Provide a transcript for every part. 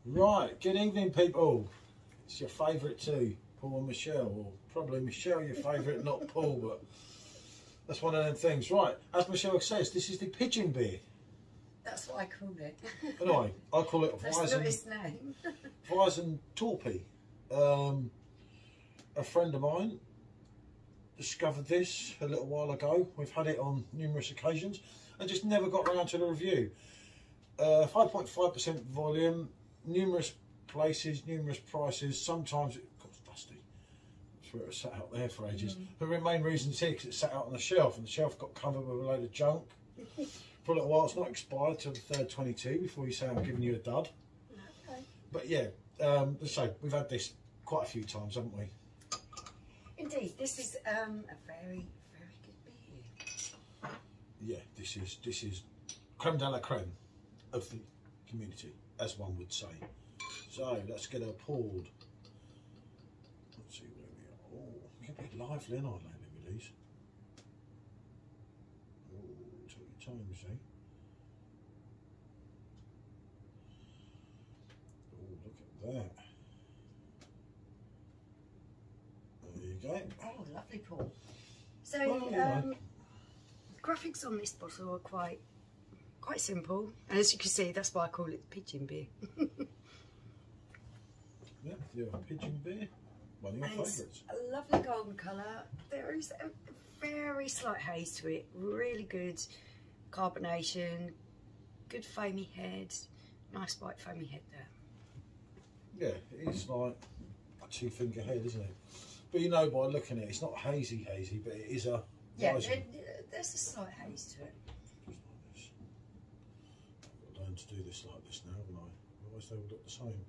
Right, good evening people. It's your favourite two, Paul and Michelle, or probably Michelle your favourite, not Paul, but that's one of them things. Right, as Michelle says, this is the pigeon beer. That's what I called it. Anyway, I call it That's not his name. Weisse Taube. A friend of mine discovered this a little while ago. We've had it on numerous occasions and just never got around to the review. 5.5% volume, numerous places, numerous prices. Sometimes it got dusty. That's where it was sat out there for ages. But the main reason is here because it sat out on the shelf and the shelf got covered with a load of junk. For a little while, it's not expired till the 3rd 22 before you say I'm giving you a dud. Okay. But yeah, let's say we've had this quite a few times, haven't we? Indeed, this is a very, very good beer. Yeah, this is creme de la creme of the community, as one would say. So let's get her poured. Let's see where we are. Oh, get a bit lively, aren't I, lately with these? Oh, take your time, you see. Oh, look at that. There you go. Oh, lovely, Paul. So, Well, graphics on this bottle are quite simple, and as you can see, that's why I call it pigeon beer. Yeah, your pigeon beer, one of your favourites. A lovely golden colour. There is a very slight haze to it. Really good carbonation, good foamy head, nice white foamy head there. Yeah, it is like a 2-finger head, isn't it? But you know by looking at it, it's not hazy, but it is a yeah. There's a slight haze to it. I've got to learn to do this like this now, haven't I? Otherwise they will look the same.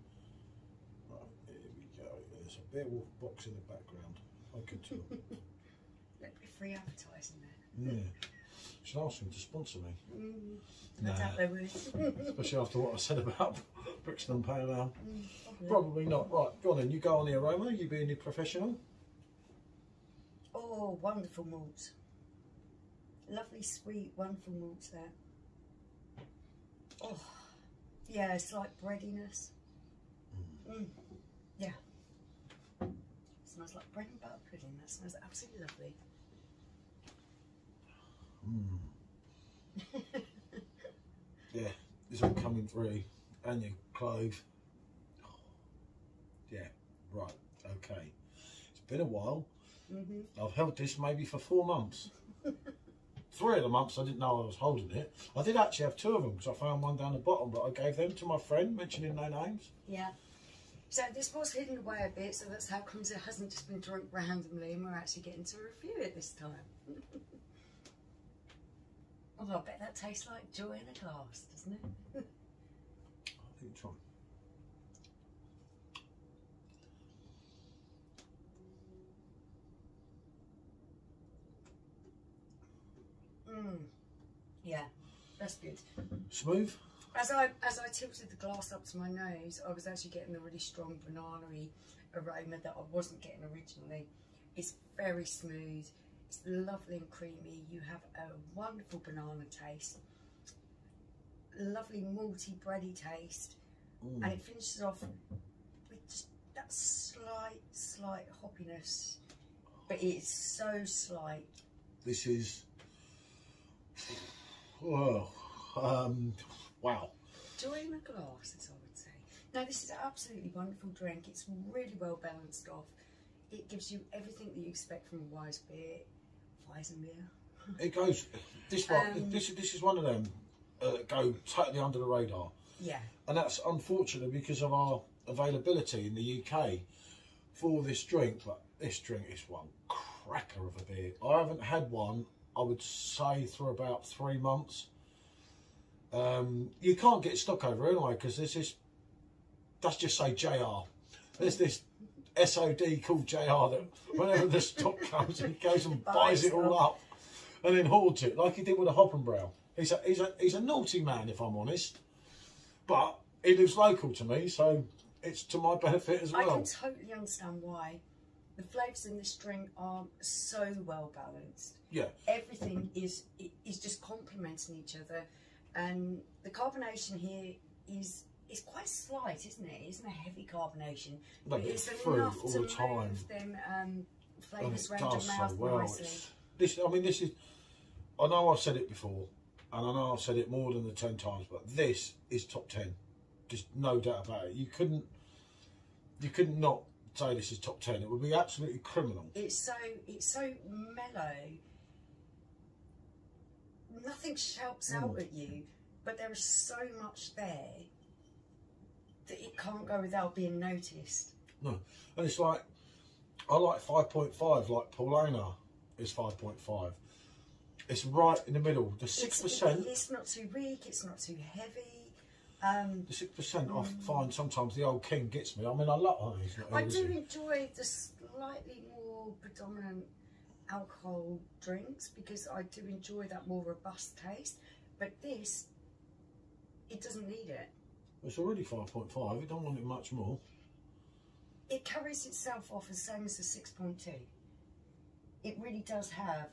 Right, here we go. There's a Beowulf box in the background. I could tell. That'd be free advertising there. Yeah. Should ask them to sponsor me. I doubt they would. Especially after what I said about Brixton Pale Ale. Probably not. Right, go on then. You go on the aroma. You being the professional. Oh, wonderful malts. Lovely, sweet, wonderful malts there. Oh, yeah, it's like breadiness. Yeah. It smells like bread and butter pudding. That smells absolutely lovely. Yeah, it's all coming through. And your clove. Yeah, right, okay. It's been a while. I've held this maybe for 4 months. 3 of the months I didn't know I was holding it. I did actually have 2 of them because I found one down the bottom, but I gave them to my friend, mentioning no names. Yeah. So this was hidden away a bit, so that's how comes it hasn't just been drunk randomly and we're actually getting to review it this time. Although I bet that tastes like joy in a glass, doesn't it? I think try. Yeah, that's good. Smooth? As I tilted the glass up to my nose, I was actually getting a really strong banana-y aroma that I wasn't getting originally. It's very smooth, it's lovely and creamy. You have a wonderful banana taste, lovely malty bready taste, and it finishes off with just that slight hoppiness, but it's so slight. This is, wow. Joy in a glass, as I would say. No, this is an absolutely wonderful drink. It's really well balanced off. It gives you everything that you expect from a Weizen beer. Weizen beer. It goes, this is one of them go totally under the radar. Yeah. And that's unfortunate because of our availability in the UK for this drink. But this drink is one cracker of a beer. I haven't had one, I would say, for about 3 months. You can't get stock over anyway because there's this, let's just say JR. There's this SOD called JR that whenever the stock comes, he goes and buys it all up. and then hoards it like he did with a Hoppenbräu. He's a naughty man, if I'm honest, but he lives local to me, so it's to my benefit as well. I can totally understand why. The flavours in this drink are so well balanced. Yeah. Everything is just complementing each other, and the carbonation here is quite slight, isn't it? It's not a heavy carbonation, but it's enough to move them flavours around your mouth so well. nicely. This is. I know I've said it before, and I know I've said it more than the 10 times, but this is top 10. Just no doubt about it. You couldn't not say this is top 10. It would be absolutely criminal. It's so mellow. Nothing shouts out at you, but there is so much there that it can't go without being noticed. No, and it's like, I like 5.5, like Paulana is 5.5. It's right in the middle. The 6%. It's not too weak. It's not too heavy. The 6% I find sometimes the Old King gets me. I mean, I love it. I do enjoy the slightly more predominant alcohol drinks because I do enjoy that more robust taste. But this, it doesn't need it. It's already 5.5. You don't want it much more. It carries itself off the same as the 6.2. It really does have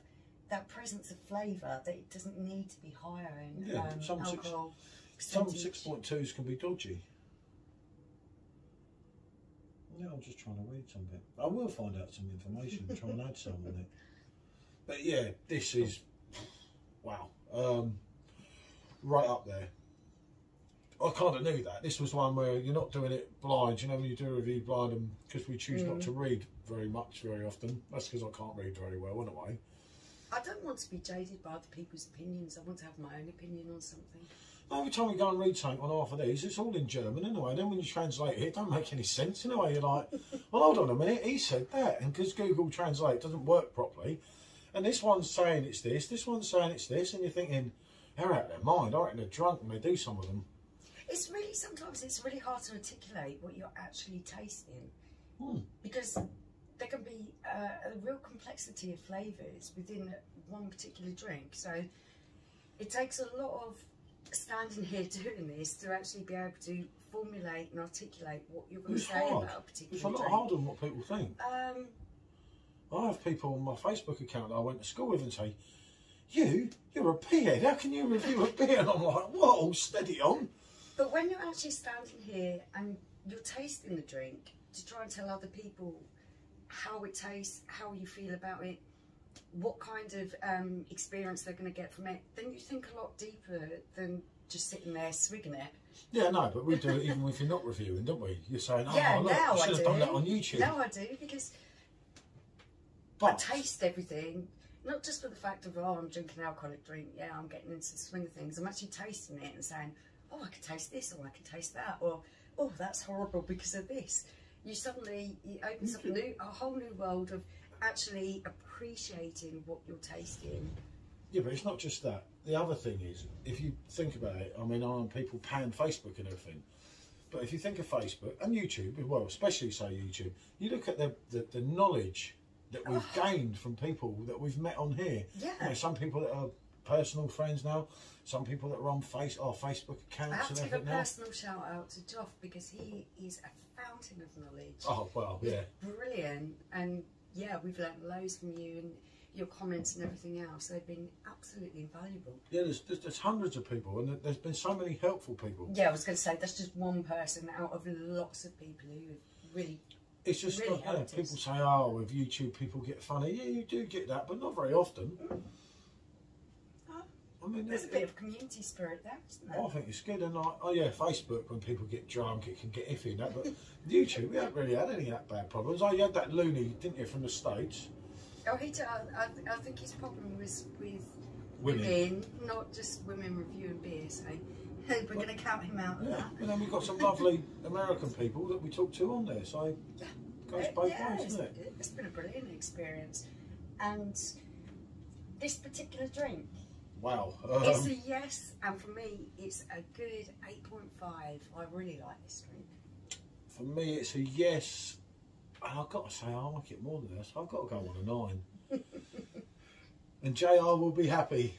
that presence of flavour that it doesn't need to be higher in alcohol. Some 6.2s can be dodgy. Yeah, I'm just trying to read something. I will find out some information and try and add some on it. But yeah, this is, wow, right up there. I kind of knew that. This was one where you're not doing it blind. You know, when you do a review blind, and because we choose not to read very often. That's because I can't read very well anyway. I don't want to be jaded by other people's opinions. I want to have my own opinion on something. Every time we go and read something on half of these, it's all in German anyway. Then when you translate it, it don't make any sense anyway. You're like, well, hold on a minute, he said that. And because Google Translate doesn't work properly, and this one's saying it's this one's saying it's this, and you're thinking, they're out of their mind. I reckon they're drunk when they do some of them. Sometimes it's really hard to articulate what you're actually tasting. Because there can be a real complexity of flavours within one particular drink. So it takes a lot of standing here doing this to actually be able to formulate and articulate what you're going to say about a particular drink. It's a lot harder than what people think. I have people on my Facebook account that I went to school with and say, you're a peahead, how can you review a beer? And I'm like, whoa, steady on. But when you're actually standing here and you're tasting the drink to try and tell other people how it tastes, how you feel about it, what kind of experience they're going to get from it, then you think a lot deeper than just sitting there swigging it. Yeah, no, but we do it even if you're not reviewing, don't we? You're saying, oh, yeah, look, now I should have done that on YouTube. Now I do, because I taste everything, not just for the fact of, oh, I'm drinking an alcoholic drink, yeah, I'm getting into the swing of things. I'm actually tasting it and saying, oh, I can taste this, or I can taste that, or, oh, that's horrible because of this. It opens up a whole new world of actually appreciating what you're tasting. Yeah, but it's not just that. The other thing is, if you think about it, I mean, people pan Facebook and everything, but if you think of Facebook and YouTube, well, especially say YouTube, you look at the knowledge that we've gained from people that we've met on here. Yeah. You know, some people that are personal friends now, some people that are on our Facebook accounts. I have and to give a everything personal shout out to Joff because he is a fountain of knowledge. Oh, well, yeah. He's brilliant. And yeah, we've learnt loads from you and your comments and everything else. They've been absolutely invaluable. Yeah, there's hundreds of people, and there's been so many helpful people. Yeah, I was going to say, that's just one person out of lots of people who have really... It's just really like, people say, oh, with YouTube people get funny. Yeah, you do get that, but not very often. I mean, there's a bit of community spirit there, isn't there? I think it's good. And oh yeah, Facebook, when people get drunk, it can get iffy and that. But YouTube, we haven't really had any of that bad problems. Oh, you had that loony, didn't you, from the States? Oh, he did. I think his problem was with women, not just women reviewing beer. So we're going to count him out. Yeah, and then we've got some lovely American people that we talk to on there. So yeah, it goes both ways, isn't it? It's been a brilliant experience, and this particular drink. Wow. It's a yes, and for me, it's a good 8.5. I really like this drink. For me, it's a yes, and I've got to say, I like it more than this. I've got to go on a 9. And JR will be happy.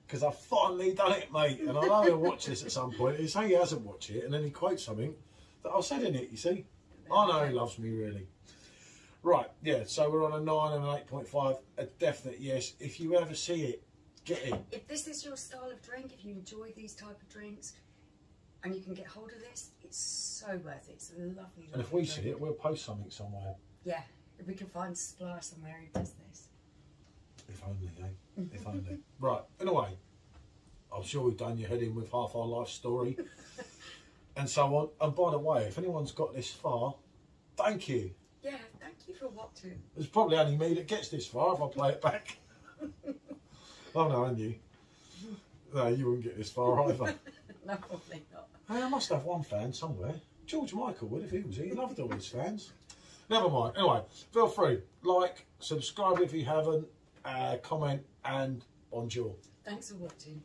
Because I've finally done it, mate. And I know he'll watch this at some point. He'll say he hasn't watched it, and then he quotes something that I said in it, you see. I know he loves me, really. Right, yeah, so we're on a 9 and an 8.5. A definite yes. If you ever see it, get it. If this is your style of drink, if you enjoy these type of drinks, and you can get hold of this, it's so worth it. It's a lovely, And if we see it, we'll post something somewhere. Yeah, if we can find a supplier somewhere who does this. If only, eh? If only. Right, anyway, I'm sure we've done your head in with half our life story and so on. And by the way, if anyone's got this far, thank you. Yeah, thank you for watching. It's probably only me that gets this far if I play it back. Oh no, and you. No, you wouldn't get this far either. No, probably not. Hey, I must have one fan somewhere. George Michael would if he was here. He loved all his fans. Never mind. Anyway, feel free. Like, subscribe if you haven't, comment, and bonjour. Thanks for watching.